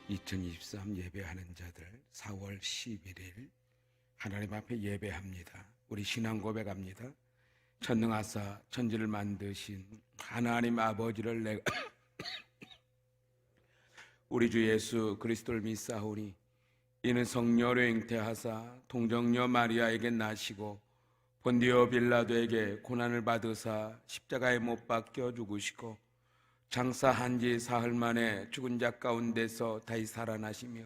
2023 예배하는 자들 4월 11일 하나님 앞에 예배합니다. 우리 신앙 고백합니다. 전능하사 천지를 만드신 하나님 아버지를 내가 우리 주 예수 그리스도를 믿사오니 이는 성녀로 잉태하사 동정녀 마리아에게 나시고 본디오 빌라도에게 고난을 받으사 십자가에 못 박혀 죽으시고 장사한 지 사흘 만에 죽은 자 가운데서 다시 살아나시며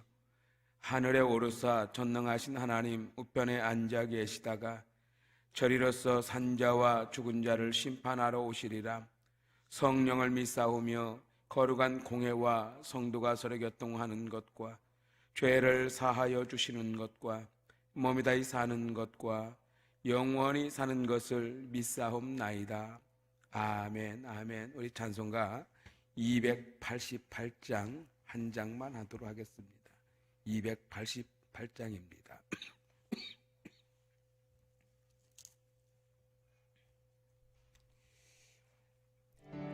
하늘에 오르사 전능하신 하나님 우편에 앉아 계시다가 저리로서 산자와 죽은 자를 심판하러 오시리라. 성령을 믿사오며 거룩한 공회와 성도가 서로 교통하는 것과 죄를 사하여 주시는 것과 몸이 다시 사는 것과 영원히 사는 것을 믿사옵나이다. 아멘. 아멘. 우리 찬송가 288장 한 장만 하도록 하겠습니다. 288장입니다.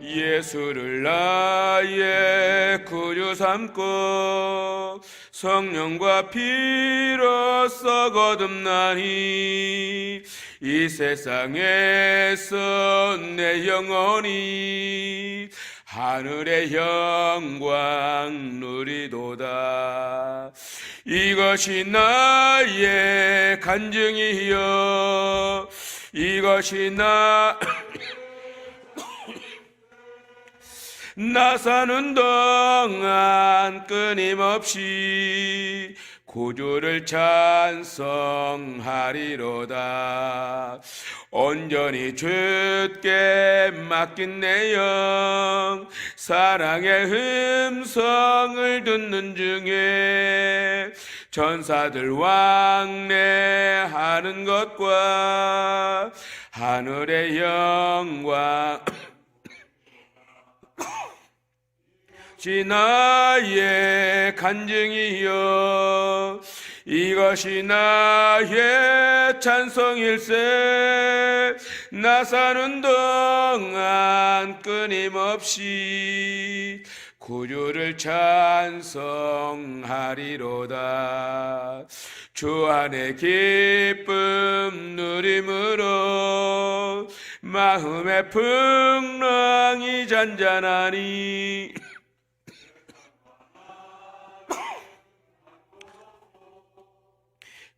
예수를 나의 구주 삼고 성령과 피로써 거듭나니 이 세상에서 내 영혼이 하늘의 영광 누리도다. 이것이 나의 간증이여 이것이 나 사는 동안 끊임없이 구주를 찬송하리로다. 온전히 주께 맡긴 내 영 사랑의 음성을 듣는 중에 천사들 왕래하는 것과 하늘의 영광 나의 간증이여 이것이 나의 찬송일세. 나 사는 동안 끊임없이 구주를 찬송하리로다. 주 안에 기쁨 누림으로 마음의 풍랑이 잔잔하니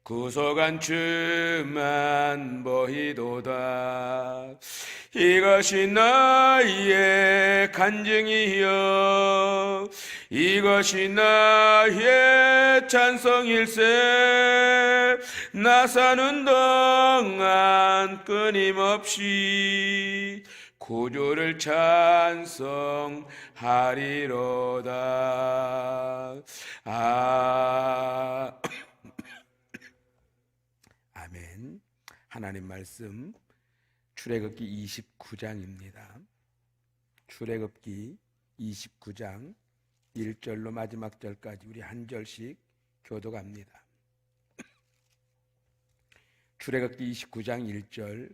구속한 주만 보이도다. 이것이 나의 간증이여 이것이 나의 찬송일세. 나 사는 동안 끊임없이 구주를 찬송하리로다. 아멘. 하나님 말씀 출애굽기 29장입니다. 출애굽기 29장 1절로 마지막 절까지 우리 한 절씩 교독합니다. 출애굽기 29장 1절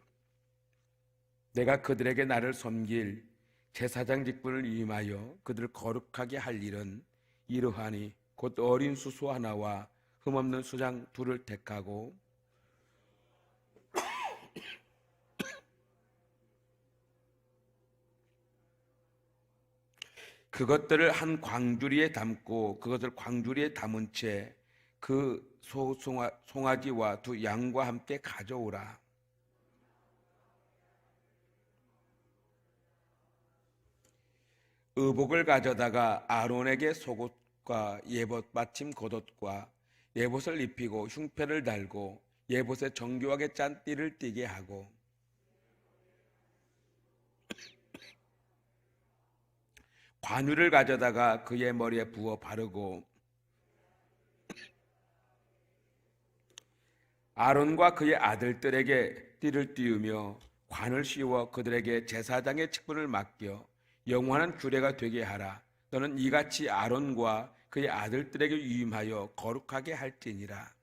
내가 그들에게 나를 섬길 제사장 직분을 임하여 그들을 거룩하게 할 일은 이러하니 곧 어린 수소 하나와 흠없는 수장 둘을 택하고 그것들을 한 광주리에 담고 그것을 광주리에 담은 채 그 송아지와 두 양과 함께 가져오라. 의복을 가져다가 아론에게 속옷과 예봇 받침 겉옷과 예봇을 입히고 흉패를 달고 예봇에 정교하게 짠 띠를 띠게 하고 관유를 가져다가 그의 머리에 부어 바르고 아론과 그의 아들들에게 띠를 띄우며 관을 씌워 그들에게 제사장의 직분을 맡겨 영원한 규례가 되게 하라. 너는 이같이 아론과 그의 아들들에게 위임하여 거룩하게 할지니라.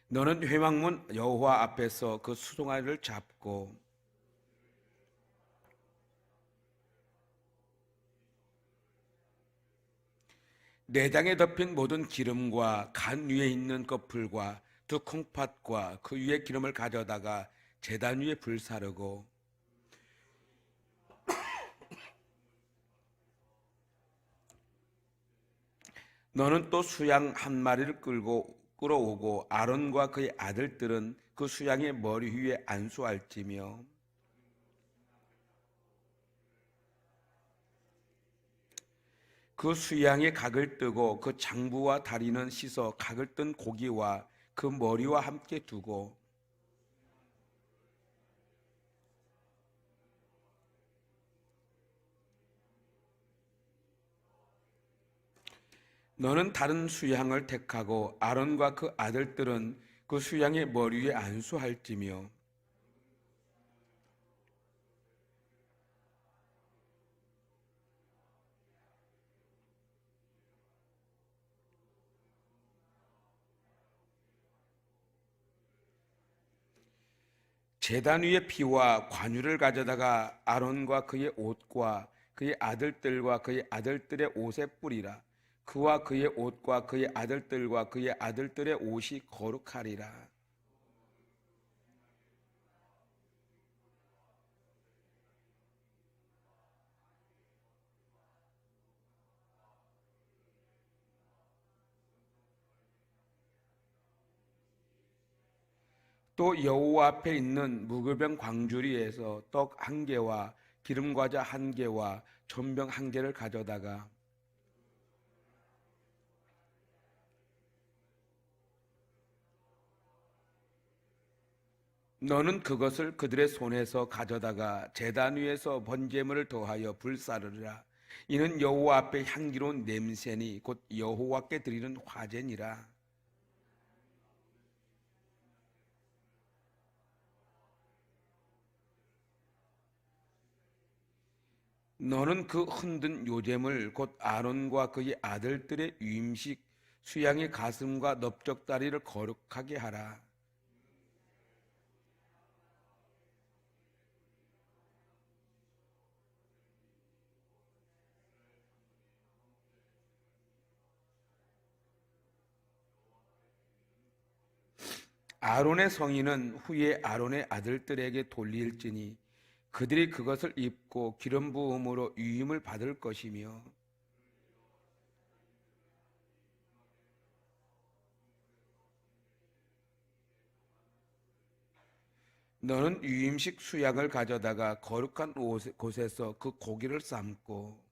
너는 회막문 여호와 앞에서 그 수송아지를 잡고 내장에 덮인 모든 기름과 간 위에 있는 꺼풀과 두 콩팥과 그 위에 기름을 가져다가 제단 위에 불사르고 너는 또 수양 한 마리를 끌어오고 아론과 그의 아들들은 그 수양의 머리 위에 안수할지며 그 수양의 각을 뜨고 그 장부와 다리는 씻어 각을 뜬 고기와 그 머리와 함께 두고 너는 다른 수양을 택하고 아론과 그 아들들은 그 수양의 머리 위에 안수할지며 제단 위에 피와 관유를 가져다가 아론과 그의 옷과 그의 아들들과 그의 아들들의 옷에 뿌리라. 그와 그의 옷과 그의 아들들과 그의 아들들의 옷이 거룩하리라. 또 여호와 앞에 있는 무교병 광주리에서 떡 한 개와 기름 과자 한 개와 전병 한 개를 가져다가 너는 그것을 그들의 손에서 가져다가 제단 위에서 번제물을 더하여 불사르리라. 이는 여호와 앞에 향기로운 냄새니 곧 여호와께 드리는 화제니라. 너는 그 흔든 요제물 곧 아론과 그의 아들들의 위임식 수양의 가슴과 넓적다리를 거룩하게 하라. 아론의 성인은 후에 아론의 아들들에게 돌릴지니 그들이 그것을 입고 기름 부음으로 유임을 받을 것이며 너는 유임식 수양을 가져다가 거룩한 곳에서 그 고기를 삶고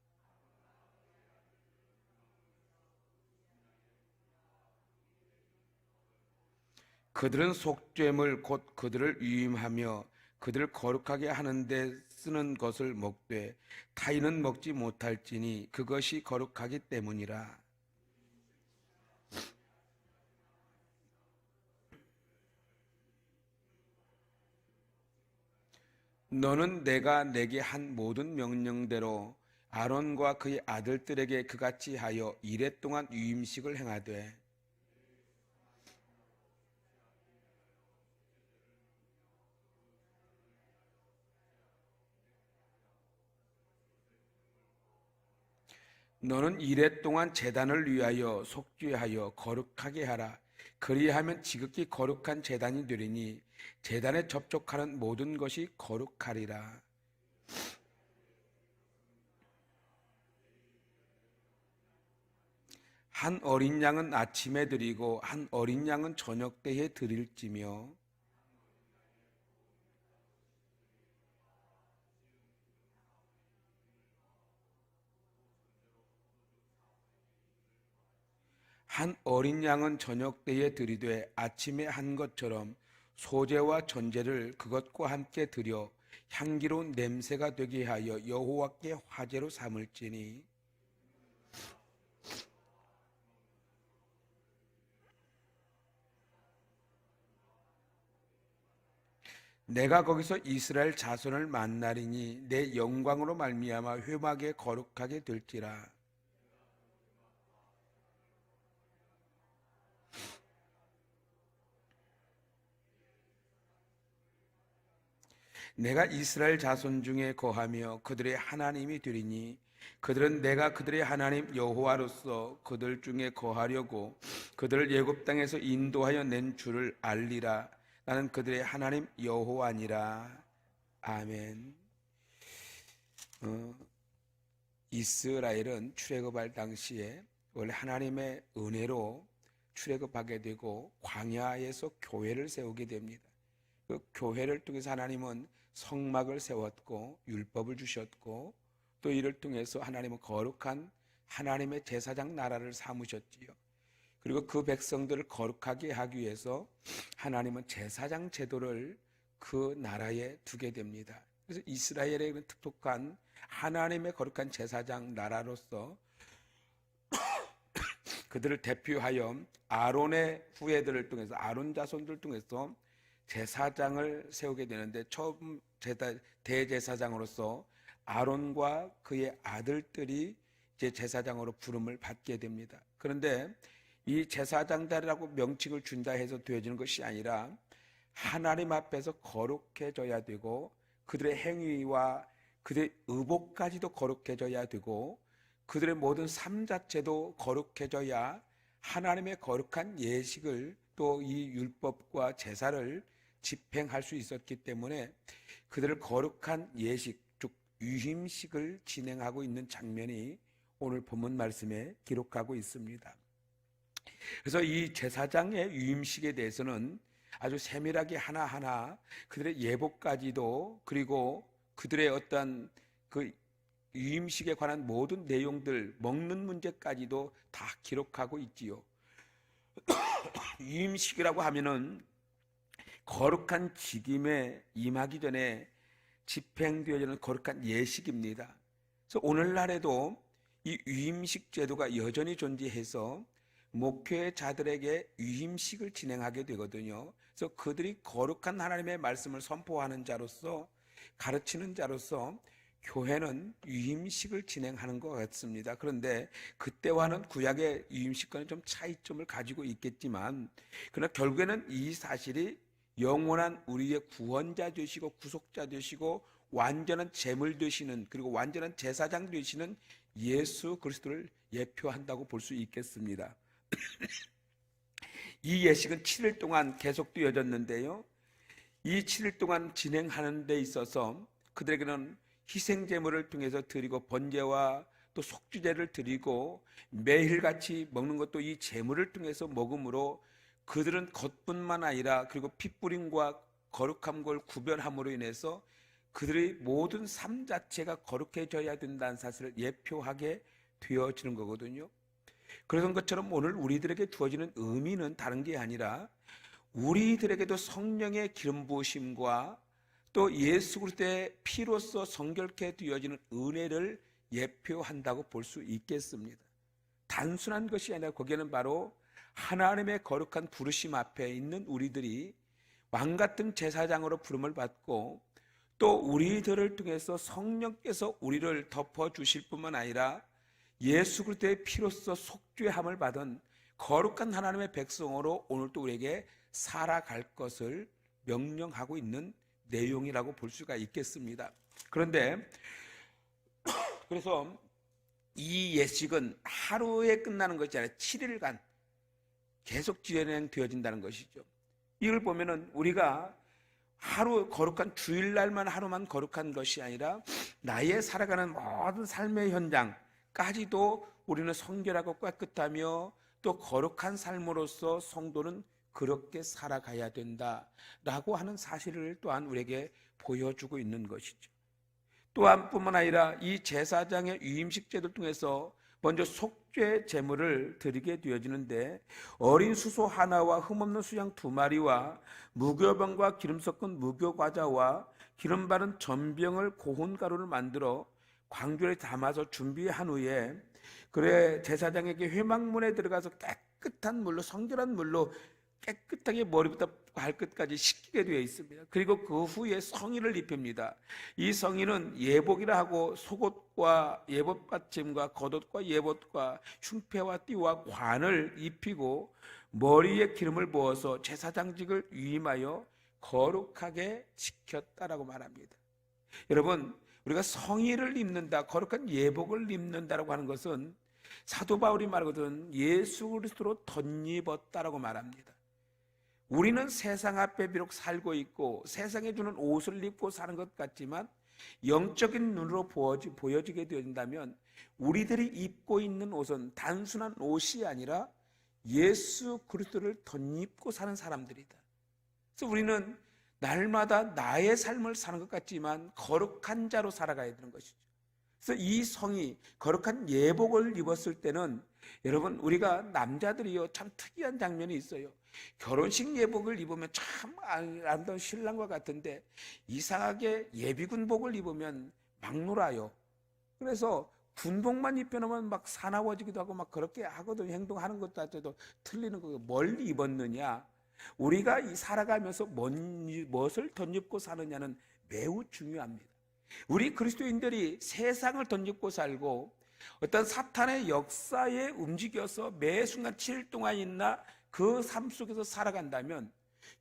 그들은 속죄물 곧 그들을 유임하며 그들을 거룩하게 하는 데 쓰는 것을 먹되 타인은 먹지 못할지니 그것이 거룩하기 때문이라. 너는 내가 내게 한 모든 명령대로 아론과 그의 아들들에게 그같이 하여 이레 동안 유임식을 행하되 너는 이레 동안 제단을 위하여 속죄하여 거룩하게 하라. 그리하면 지극히 거룩한 제단이 되리니 제단에 접촉하는 모든 것이 거룩하리라. 한 어린 양은 아침에 드리고 한 어린 양은 저녁 때에 드릴지며 한 어린 양은 저녁 때에 드리되 아침에 한 것처럼 소제와 전제를 그것과 함께 드려 향기로운 냄새가 되게 하여 여호와께 화제로 삼을지니 내가 거기서 이스라엘 자손을 만나리니 내 영광으로 말미암아 회막에 거룩하게 될지라. 내가 이스라엘 자손 중에 거하며 그들의 하나님이 되리니 그들은 내가 그들의 하나님 여호와로서 그들 중에 거하려고 그들을 애굽 땅에서 인도하여 낸 줄을 알리라. 나는 그들의 하나님 여호와니라. 아멘. 이스라엘은 출애굽할 당시에 원래 하나님의 은혜로 출애굽하게 되고 광야에서 교회를 세우게 됩니다. 그 교회를 통해서 하나님은 성막을 세웠고 율법을 주셨고 또 이를 통해서 하나님은 거룩한 하나님의 제사장 나라를 삼으셨지요. 그리고 그 백성들을 거룩하게 하기 위해서 하나님은 제사장 제도를 그 나라에 두게 됩니다. 그래서 이스라엘의 특독한 하나님의 거룩한 제사장 나라로서 그들을 대표하여 아론의 후예들을 통해서 아론 자손들을 통해서 제사장을 세우게 되는데 처음 대제사장으로서 아론과 그의 아들들이 이제 제사장으로 부름을 받게 됩니다. 그런데 이 제사장들이라고 명칭을 준다 해서 되어지는 것이 아니라 하나님 앞에서 거룩해져야 되고 그들의 행위와 그들의 의복까지도 거룩해져야 되고 그들의 모든 삶 자체도 거룩해져야 하나님의 거룩한 예식을 또 이 율법과 제사를 집행할 수 있었기 때문에 그들을 거룩한 예식, 즉 유임식을 진행하고 있는 장면이 오늘 본문 말씀에 기록하고 있습니다. 그래서 이 제사장의 유임식에 대해서는 아주 세밀하게 하나하나 그들의 예복까지도 그리고 그들의 어떤 그 유임식에 관한 모든 내용들, 먹는 문제까지도 다 기록하고 있지요. 유임식이라고 하면은 거룩한 직임에 임하기 전에 집행되어지는 거룩한 예식입니다. 그래서 오늘날에도 이 유임식 제도가 여전히 존재해서 목회자들에게 유임식을 진행하게 되거든요. 그래서 그들이 거룩한 하나님의 말씀을 선포하는 자로서 가르치는 자로서 교회는 유임식을 진행하는 것 같습니다. 그런데 그때와는 구약의 유임식과는 좀 차이점을 가지고 있겠지만 그러나 결국에는 이 사실이 영원한 우리의 구원자 되시고 구속자 되시고 완전한 제물 되시는 그리고 완전한 제사장 되시는 예수 그리스도를 예표한다고 볼 수 있겠습니다. 이 예식은 7일 동안 계속되어졌는데요. 이 7일 동안 진행하는 데 있어서 그들에게는 희생제물을 통해서 드리고 번제와 또 속죄제를 드리고 매일같이 먹는 것도 이 제물을 통해서 먹음으로 그들은 겉뿐만 아니라 그리고 핏부림과 거룩한 걸 구별함으로 인해서 그들의 모든 삶 자체가 거룩해져야 된다는 사실을 예표하게 되어지는 거거든요. 그런 것처럼 오늘 우리들에게 주어지는 의미는 다른 게 아니라 우리들에게도 성령의 기름 부으심과 또 예수 그리스도의 피로써 성결케 되어지는 은혜를 예표한다고 볼 수 있겠습니다. 단순한 것이 아니라 거기에는 바로 하나님의 거룩한 부르심 앞에 있는 우리들이 왕같은 제사장으로 부름을 받고 또 우리들을 통해서 성령께서 우리를 덮어주실 뿐만 아니라 예수 그리스도의 피로써 속죄함을 받은 거룩한 하나님의 백성으로 오늘도 우리에게 살아갈 것을 명령하고 있는 내용이라고 볼 수가 있겠습니다. 그런데 그래서 이 예식은 하루에 끝나는 것이 아니라 7일간 계속 진행되어진다는 것이죠. 이걸 보면은 우리가 하루 거룩한 주일날만 하루만 거룩한 것이 아니라 나의 살아가는 모든 삶의 현장까지도 우리는 성결하고 깨끗하며 또 거룩한 삶으로서 성도는 그렇게 살아가야 된다라고 하는 사실을 또한 우리에게 보여주고 있는 것이죠. 또한 뿐만 아니라 이 제사장의 유임식 제도를 통해서 먼저 속죄 제물을 드리게 되어지는데 어린 수소 하나와 흠없는 수양 2마리와 무교병과 기름 섞은 무교과자와 기름 바른 전병을 고운 가루를 만들어 광주에 담아서 준비한 후에 그래 제사장에게 회막문에 들어가서 깨끗한 물로 성결한 물로 깨끗하게 머리부터 발끝까지 씻기게 되어 있습니다. 그리고 그 후에 성의를 입힙니다. 이 성의는 예복이라 하고 속옷과 예복받침과 겉옷과 예복과 흉패와 띠와 관을 입히고 머리에 기름을 부어서 제사장직을 위임하여 거룩하게 지켰다라고 말합니다. 여러분, 우리가 성의를 입는다, 거룩한 예복을 입는다라고 하는 것은 사도 바울이 말하거든 예수 그리스도로 덧입었다라고 말합니다. 우리는 세상 앞에 비록 살고 있고 세상에 주는 옷을 입고 사는 것 같지만 영적인 눈으로 보여지게 된다면 우리들이 입고 있는 옷은 단순한 옷이 아니라 예수 그리스도를 덧입고 사는 사람들이다. 그래서 우리는 날마다 나의 삶을 사는 것 같지만 거룩한 자로 살아가야 되는 것이죠. 그래서 이 성이 거룩한 예복을 입었을 때는 여러분 우리가 남자들이요 참 특이한 장면이 있어요. 결혼식 예복을 입으면 참 아름다운 신랑과 같은데 이상하게 예비군복을 입으면 막 놀아요. 그래서 군복만 입혀놓으면 막 사나워지기도 하고 막 그렇게 하거든요. 행동하는 것 자체도 틀리는 거예요. 뭘 입었느냐, 우리가 살아가면서 무엇을 덧입고 사느냐는 매우 중요합니다. 우리 그리스도인들이 세상을 덧입고 살고 어떤 사탄의 역사에 움직여서 매 순간 7일 동안 있나 그 삶 속에서 살아간다면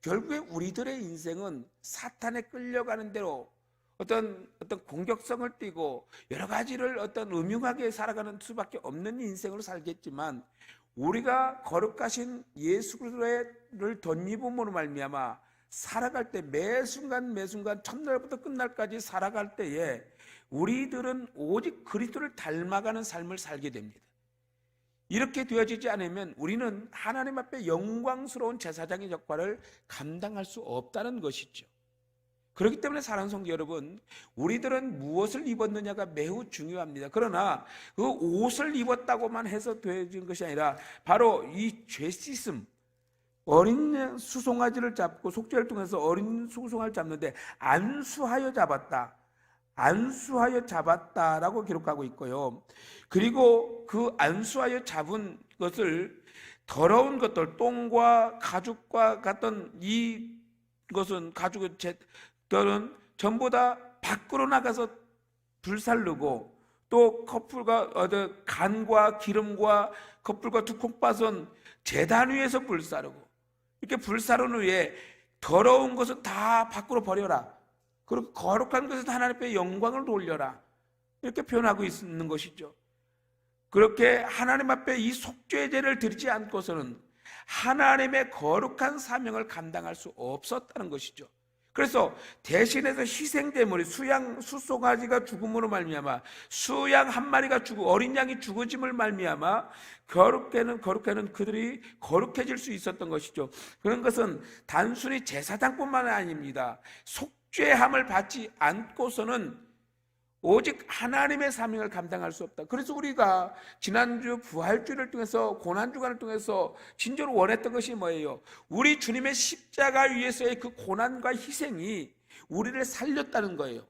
결국에 우리들의 인생은 사탄에 끌려가는 대로 어떤 공격성을 띠고 여러 가지를 어떤 음흉하게 살아가는 수밖에 없는 인생으로 살겠지만 우리가 거룩하신 예수 그리스도를 덧입음으로 말미암아 살아갈 때 매 순간 첫날부터 끝날까지 살아갈 때에 우리들은 오직 그리스도를 닮아가는 삶을 살게 됩니다. 이렇게 되어지지 않으면 우리는 하나님 앞에 영광스러운 제사장의 역할을 감당할 수 없다는 것이죠. 그렇기 때문에 사랑하는 성도 여러분, 우리들은 무엇을 입었느냐가 매우 중요합니다. 그러나 그 옷을 입었다고만 해서 되어진 것이 아니라 바로 이 죄 씻음, 어린 수송아지를 잡고 속죄를 통해서 어린 수송아지를 잡는데 안수하여 잡았다라고 기록하고 있고요. 그리고 그 안수하여 잡은 것을 더러운 것들, 똥과 가죽과 같은 이것은 가죽들은 전부 다 밖으로 나가서 불살르고 또 간과 기름과 커플과 두콩팥은 제단 위에서 불사르고 이렇게 불사른 후에 더러운 것은 다 밖으로 버려라. 그리고 거룩한 것은 하나님 앞에 영광을 돌려라. 이렇게 표현하고 있는 것이죠. 그렇게 하나님 앞에 이 속죄제를 드리지 않고서는 하나님의 거룩한 사명을 감당할 수 없었다는 것이죠. 그래서 대신해서 희생제물이 수송아지가 죽음으로 말미암아 수양 한 마리가 어린 양이 죽어짐을 말미암아 거룩해는 그들이 거룩해질 수 있었던 것이죠. 그런 것은 단순히 제사장뿐만 아닙니다. 속죄함을 받지 않고서는 오직 하나님의 사명을 감당할 수 없다. 그래서 우리가 지난주 부활주를 통해서 고난주간을 통해서 진짜로 원했던 것이 뭐예요? 우리 주님의 십자가 위에서의 그 고난과 희생이 우리를 살렸다는 거예요.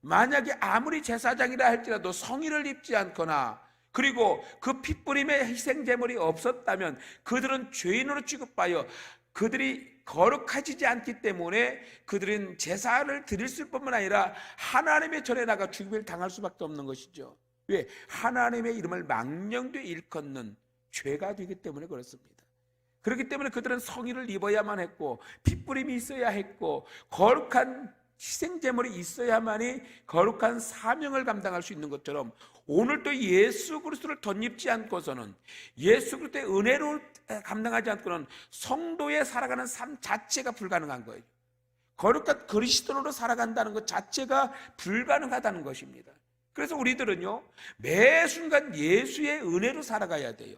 만약에 아무리 제사장이라 할지라도 성의를 입지 않거나 그리고 그 핏부림의 희생제물이 없었다면 그들은 죄인으로 취급하여 그들이 거룩해지지 않기 때문에 그들은 제사를 드릴 뿐만 아니라 하나님의 전에 나가 죽임을 당할 수밖에 없는 것이죠. 왜? 하나님의 이름을 망령되이 일컫는 죄가 되기 때문에 그렇습니다. 그렇기 때문에 그들은 성의를 입어야만 했고 핏부림이 있어야 했고 거룩한 희생제물이 있어야만이 거룩한 사명을 감당할 수 있는 것처럼 오늘도 예수 그리스도를 덧입지 않고서는 예수 그리스도의 은혜로 감당하지 않고는 성도의 살아가는 삶 자체가 불가능한 거예요. 거룩한 그리스도로 살아간다는 것 자체가 불가능하다는 것입니다. 그래서 우리들은요 매 순간 예수의 은혜로 살아가야 돼요.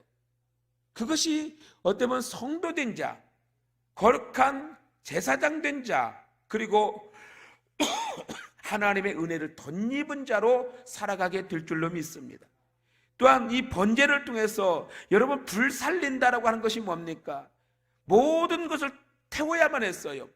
그것이 어쩌면 성도된 자, 거룩한 제사장 된 자, 그리고 하나님의 은혜를 덧입은 자로 살아가게 될 줄로 믿습니다. 또한 이 번제를 통해서 여러분 불살린다라고 하는 것이 뭡니까? 모든 것을 태워야만 했어요.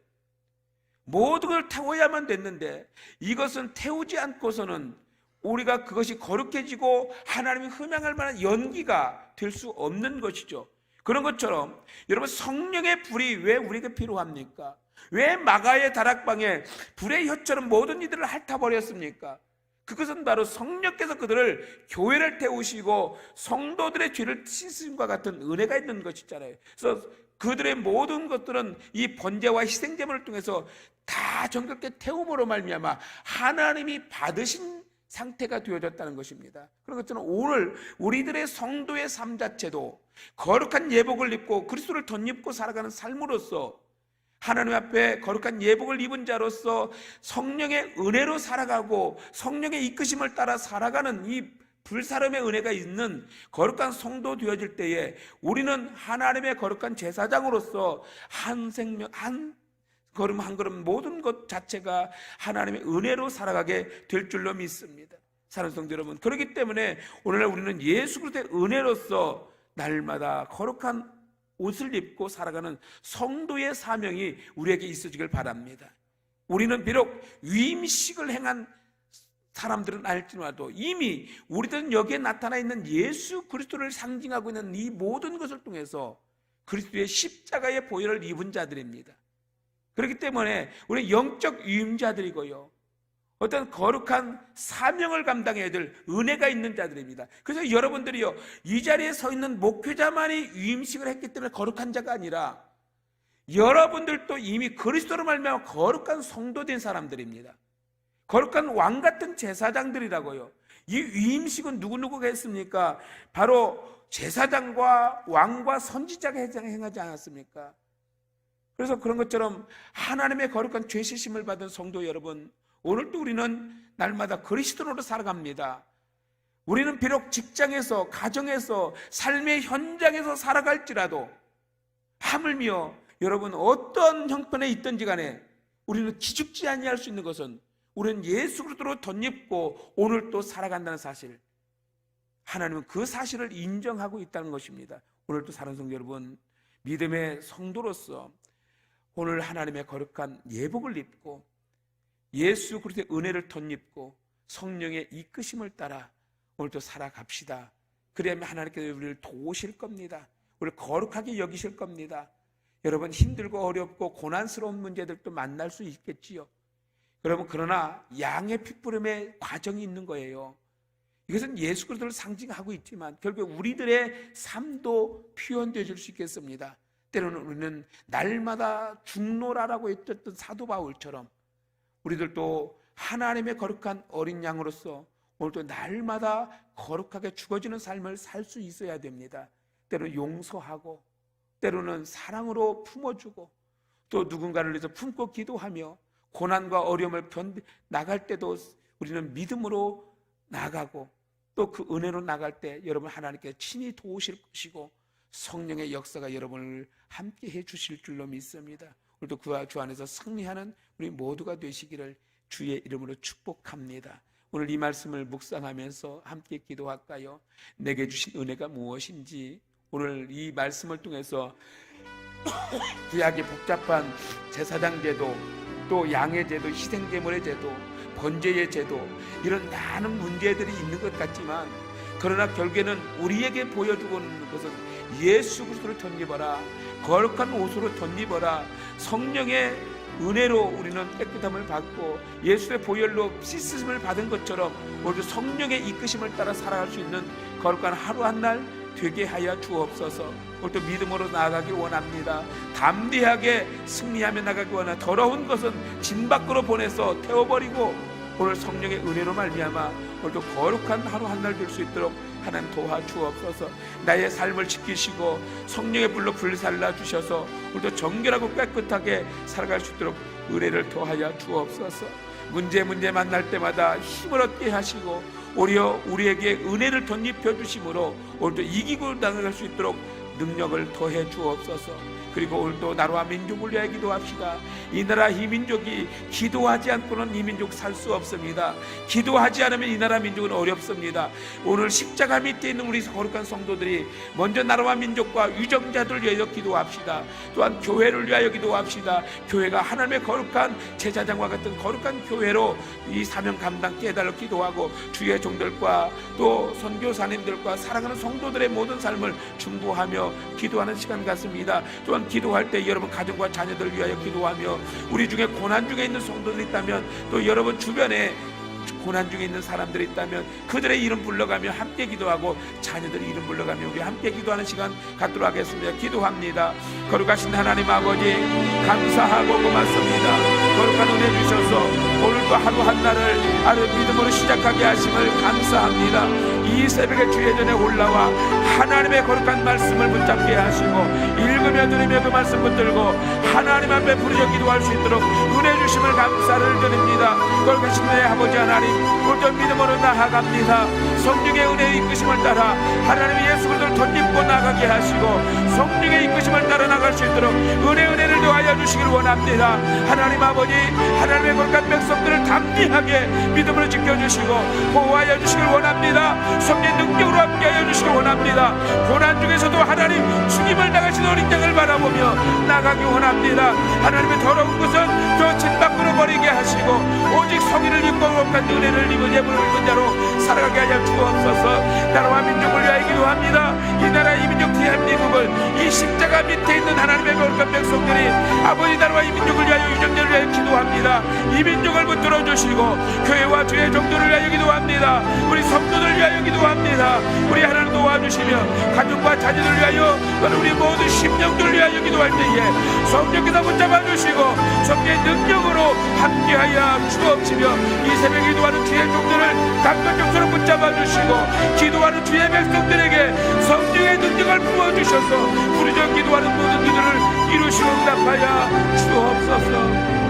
모든 걸 태워야만 됐는데 이것은 태우지 않고서는 우리가 그것이 거룩해지고 하나님이 흠양할 만한 연기가 될 수 없는 것이죠. 그런 것처럼 여러분 성령의 불이 왜 우리에게 필요합니까? 왜 마가의 다락방에 불의 혀처럼 모든 이들을 핥아버렸습니까? 그것은 바로 성령께서 그들을 교회를 태우시고 성도들의 죄를 씻음과 같은 은혜가 있는 것이잖아요. 그래서 그들의 모든 것들은 이 번제와 희생제물을 통해서 다 정결케 태움으로 말미암아 하나님이 받으신 상태가 되어졌다는 것입니다. 그런 것처럼 오늘 우리들의 성도의 삶 자체도 거룩한 예복을 입고 그리스도를 덧입고 살아가는 삶으로서 하나님 앞에 거룩한 예복을 입은 자로서 성령의 은혜로 살아가고 성령의 이끄심을 따라 살아가는 이 불사름의 은혜가 있는 거룩한 성도 되어질 때에 우리는 하나님의 거룩한 제사장으로서 한 생명, 한 걸음 한 걸음 모든 것 자체가 하나님의 은혜로 살아가게 될 줄로 믿습니다. 사랑하는 성도 여러분, 그렇기 때문에 오늘날 우리는 예수 그리스도의 은혜로서 날마다 거룩한 옷을 입고 살아가는 성도의 사명이 우리에게 있어지길 바랍니다. 우리는 비록 위임식을 행한 사람들은 알지라도 이미 우리들은 여기에 나타나 있는 예수 그리스도를 상징하고 있는 이 모든 것을 통해서 그리스도의 십자가의 보혈을 입은 자들입니다. 그렇기 때문에 우리 영적 유임자들이고요, 어떤 거룩한 사명을 감당해야 될 은혜가 있는 자들입니다. 그래서 여러분들이요, 이 자리에 서 있는 목회자만이 유임식을 했기 때문에 거룩한 자가 아니라 여러분들도 이미 그리스도로 말미암아 거룩한 성도된 사람들입니다. 거룩한 왕 같은 제사장들이라고요. 이 위임식은 누구누구가 했습니까? 바로 제사장과 왕과 선지자가 행하지 않았습니까? 그래서 그런 것처럼 하나님의 거룩한 죄 씻음을 받은 성도 여러분, 오늘도 우리는 날마다 그리스도로 살아갑니다. 우리는 비록 직장에서, 가정에서, 삶의 현장에서 살아갈지라도 하물며 여러분 어떤 형편에 있든지 간에 우리는 기죽지 아니할 수 있는 것은 우리는 예수 그리스도로 덧입고 오늘 또 살아간다는 사실, 하나님은 그 사실을 인정하고 있다는 것입니다. 오늘도 사랑하는 성도 여러분, 믿음의 성도로서 오늘 하나님의 거룩한 예복을 입고 예수 그리스도의 은혜를 덧입고 성령의 이끄심을 따라 오늘도 살아갑시다. 그래야만 하나님께서 우리를 도우실 겁니다. 우리를 거룩하게 여기실 겁니다. 여러분, 힘들고 어렵고 고난스러운 문제들도 만날 수 있겠지요. 여러분, 그러나 양의 핏부림의 과정이 있는 거예요. 이것은 예수 그리스도를 상징하고 있지만 결국 우리들의 삶도 표현되어 줄 수 있겠습니다. 때로는 우리는 날마다 죽노라라고 했던 사도 바울처럼 우리들도 하나님의 거룩한 어린 양으로서 오늘도 날마다 거룩하게 죽어지는 삶을 살 수 있어야 됩니다. 때로는 용서하고, 때로는 사랑으로 품어주고, 또 누군가를 위해서 품고 기도하며 고난과 어려움을 나갈 때도 우리는 믿음으로 나가고, 또 그 은혜로 나갈 때 여러분 하나님께서 친히 도우실 것이고 성령의 역사가 여러분을 함께 해주실 줄로 믿습니다. 오늘도 그와 주 안에서 승리하는 우리 모두가 되시기를 주의 이름으로 축복합니다. 오늘 이 말씀을 묵상하면서 함께 기도할까요? 내게 주신 은혜가 무엇인지 오늘 이 말씀을 통해서 구약의 복잡한 제사장 제도, 또 양의 제도, 희생제물의 제도, 번제의 제도, 이런 많은 문제들이 있는 것 같지만 그러나 결국에는 우리에게 보여주고 있는 것은 예수 그리스도를 덧입어라, 거룩한 옷으로 덧입어라, 성령의 은혜로 우리는 깨끗함을 받고 예수의 보혈로 씻음을 받은 것처럼 오늘도 성령의 이끄심을 따라 살아갈 수 있는 거룩한 하루 한 날 되게 하여 주옵소서. 오늘도 믿음으로 나아가기 원합니다. 담대하게 승리하며 나가기 원합니다. 더러운 것은 진 밖으로 보내서 태워버리고 오늘 성령의 은혜로 말미암아 오늘도 거룩한 하루 한 날 될 수 있도록 하나님 도와주옵소서. 나의 삶을 지키시고 성령의 불로 불살라 주셔서 오늘도 정결하고 깨끗하게 살아갈 수 있도록 은혜를 더하여 주옵소서. 문제 만날 때마다 힘을 얻게 하시고 오히려 우리에게 은혜를 덧입혀 주심으로 오늘도 이기고 나아갈 수 있도록 능력을 더해 주옵소서. 그리고 오늘도 나라와 민족을 위하여 기도합시다. 이 나라 이 민족이 기도하지 않고는 이 민족 살 수 없습니다. 기도하지 않으면 이 나라 민족은 어렵습니다. 오늘 십자가 밑에 있는 우리 거룩한 성도들이 먼저 나라와 민족과 유정자들을 위하여 기도합시다. 또한 교회를 위하여 기도합시다. 교회가 하나님의 거룩한 제사장과 같은 거룩한 교회로 이 사명 감당케 해달라고 기도하고 주의 종들과 또 선교사님들과 사랑하는 성도들의 모든 삶을 중보하며 기도하는 시간 같습니다. 또한 기도할 때 여러분 가정과 자녀들을 위하여 기도하며 우리 중에 고난 중에 있는 성도들이 있다면 또 여러분 주변에 고난 중에 있는 사람들이 있다면 그들의 이름 불러가며 함께 기도하고 자녀들의 이름 불러가며 우리 함께 기도하는 시간 갖도록 하겠습니다. 기도합니다. 거룩하신 하나님 아버지, 감사하고 고맙습니다. 거룩한 은혜 주셔서 오늘도 또 하루 한날을 믿음으로 시작하게 하심을 감사합니다. 이 새벽에 주의 전에 올라와 하나님의 거룩한 말씀을 붙잡게 하시고 읽으며 들으며 그 말씀 붙들고 하나님 앞에 부르짖어 기도할 수 있도록 은혜 주심을 감사를 드립니다. 거룩하신 내 아버지 하나님, 오늘도 믿음으로 나아갑니다. 성령의 은혜의 이끄심을 따라 하나님 예수 그리스도를 덧입고 나가게 하시고 성령의 이끄심을 따라 나갈 수 있도록 은혜를 더하여 주시길 원합니다. 하나님 아버지, 하나님의 거룩한 백성들을 담대하게 믿음으로 지켜주시고 보호하여 주시길 원합니다. 성령 능력으로 함께하여 주시길 원합니다. 고난 중에서도 하나님 죽임을 당하신 어린 양을 바라보며 나가기 원합니다. 하나님의 더러운 것은 저 진 밖으로 버리게 하시고 오직 성의를 입고 거룩한 은혜를 입은 예물을 입은 자로 살아가게 하여 주옵소서. 나라와 민족을 위하여 기도합니다. 이 나라 이 민족 대한민국을 이 십자가 밑에 있는 하나님의 거룩한 백성들이 아버지 나라와 이 민족을 위하여 유정자를 위하여 기도합니다. 이 민족을 붙들어 주시고 교회와 주의 정도를 위하여 기도합니다. 우리 성도들 위하여 기도합니다. 우리 하나님 도와주시며 가족과 자녀들 위하여 우리 모든 심령들을 위하여 기도할 때에 성령께서 붙잡아 주시고 성령의 능력으로 함께하여 주옵시며 이 새벽에 기도하는 주의 종들을 강건 정서로 붙잡아 주시고 기도하는 주의 백성들에게 성령의 능력을 부어주셔서 부르짖어 기도하는 모든 기도를 이루시고 응답하여 주옵소서.